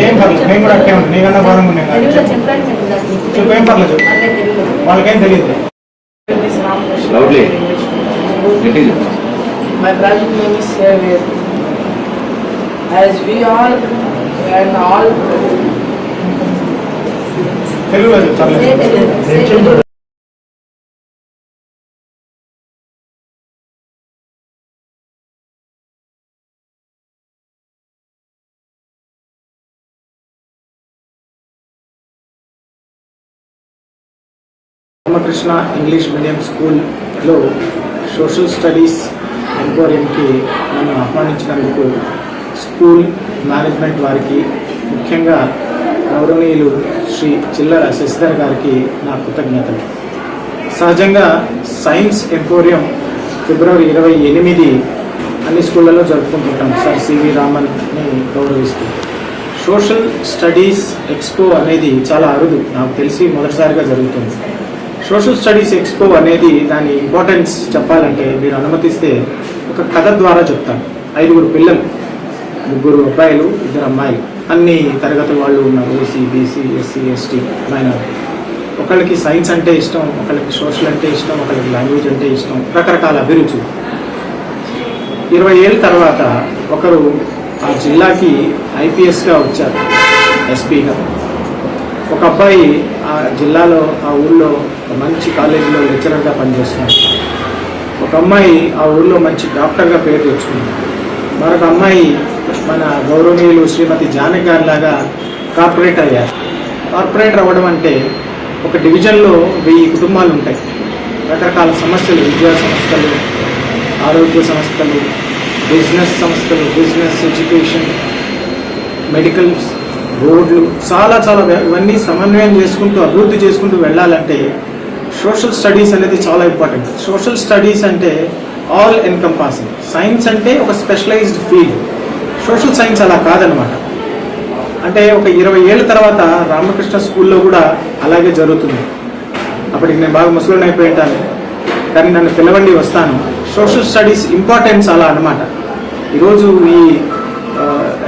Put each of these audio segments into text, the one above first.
ఏం పర్లేదు, నేను కూడా అట్టే ఉంటాను. నీకన్నా బాగా ఏం పర్లేదు, వాళ్ళకేం తెలియదు. My brother name is Xavier. As we all and all Telugu చాలా రామకృష్ణ ఇంగ్లీష్ మీడియం స్కూల్లో సోషల్ స్టడీస్ ఎంపోరియంకి నన్ను ఆహ్వానించినందుకు స్కూల్ మేనేజ్మెంట్ వారికి, ముఖ్యంగా గౌరవనీయులు శ్రీ చిల్లర శశిధర్ గారికి నా కృతజ్ఞతలు. సహజంగా సైన్స్ ఎంపోరియం ఫిబ్రవరి 28 అన్ని స్కూళ్ళలో జరుపుకుంటుంటాం సార్ సివి రామన్ని గౌరవిస్తూ. సోషల్ స్టడీస్ ఎక్స్పో అనేది చాలా అరుదు, నాకు తెలిసి మొదటిసారిగా జరుగుతుంది. సోషల్ స్టడీస్ ఎక్స్పో అనేది దాని ఇంపార్టెన్స్ చెప్పాలంటే మీరు అనుమతిస్తే ఒక కథ ద్వారా చెప్తాను. 5 పిల్లలు, 3 అబ్బాయిలు 2 అమ్మాయిలు, అన్ని తరగతుల వాళ్ళు ఉన్నారు. OC, BC, SC, ST, minority. ఒకళ్ళకి సైన్స్ అంటే ఇష్టం, ఒకళ్ళకి సోషల్ అంటే ఇష్టం, ఒకళ్ళకి లాంగ్వేజ్ అంటే ఇష్టం, రకరకాల అభిరుచులు. 20 ఏళ్ళ తర్వాత ఒకరు ఆ జిల్లాకి ఐపీఎస్గా వచ్చారు, ఎస్పీగా. ఒక అబ్బాయి ఆ జిల్లాలో, ఆ ఊళ్ళో మంచి కాలేజీలో లెక్చరర్గా పనిచేస్తున్నాడు. ఒక అమ్మాయి ఆ ఊళ్ళో మంచి డాక్టర్గా పేరు తెచ్చుకుంది. మరొక అమ్మాయి మన గౌరవనీయులు శ్రీమతి జానకి గారి లాగా కార్పొరేటర్ అయ్యారు. కార్పొరేటర్ అవ్వడం అంటే ఒక డివిజన్లో 1000 కుటుంబాలు ఉంటాయి. రకరకాల సమస్యలు, విద్యా సంస్థలు, ఆరోగ్య సంస్థలు, బిజినెస్ సంస్థలు, బిజినెస్, ఎడ్యుకేషన్, మెడికల్, రోడ్లు, చాలా ఇవన్నీ సమన్వయం చేసుకుంటూ అభివృద్ధి చేసుకుంటూ వెళ్ళాలంటే సోషల్ స్టడీస్ అనేది చాలా ఇంపార్టెంట్. సోషల్ స్టడీస్ అంటే ఆల్ ఎన్కంపాసింగ్. సైన్స్ అంటే ఒక స్పెషలైజ్డ్ ఫీల్డ్, సోషల్ సైన్స్ అలా కాదనమాట. అంటే ఒక 20 ఏళ్ళ తర్వాత రామకృష్ణ స్కూల్లో కూడా అలాగే జరుగుతుంది. అప్పటికి నేను బాగా ముసలిని అయిపోయింటాను, కానీ నన్ను పిలవండి, వస్తాను. సోషల్ స్టడీస్ ఇంపార్టెన్స్ అలా అనమాట. ఈరోజు ఈ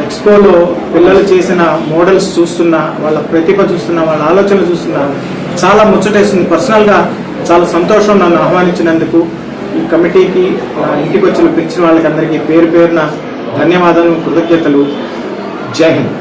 ఎక్స్పోలో పిల్లలు చేసిన మోడల్స్ చూస్తున్నా, వాళ్ళ ప్రతిభ చూస్తున్నా, వాళ్ళ ఆలోచన చూస్తున్నా, చాలా ముచ్చటేస్తుంది. పర్సనల్గా చాలా సంతోషం నన్ను ఆహ్వానించినందుకు. ఈ కమిటీకి, ఇంటికి వచ్చి పిలిచిన వాళ్ళకి అందరికీ పేరు పేరున ధన్యవాదాలు, కృతజ్ఞతలు. జై హింద్.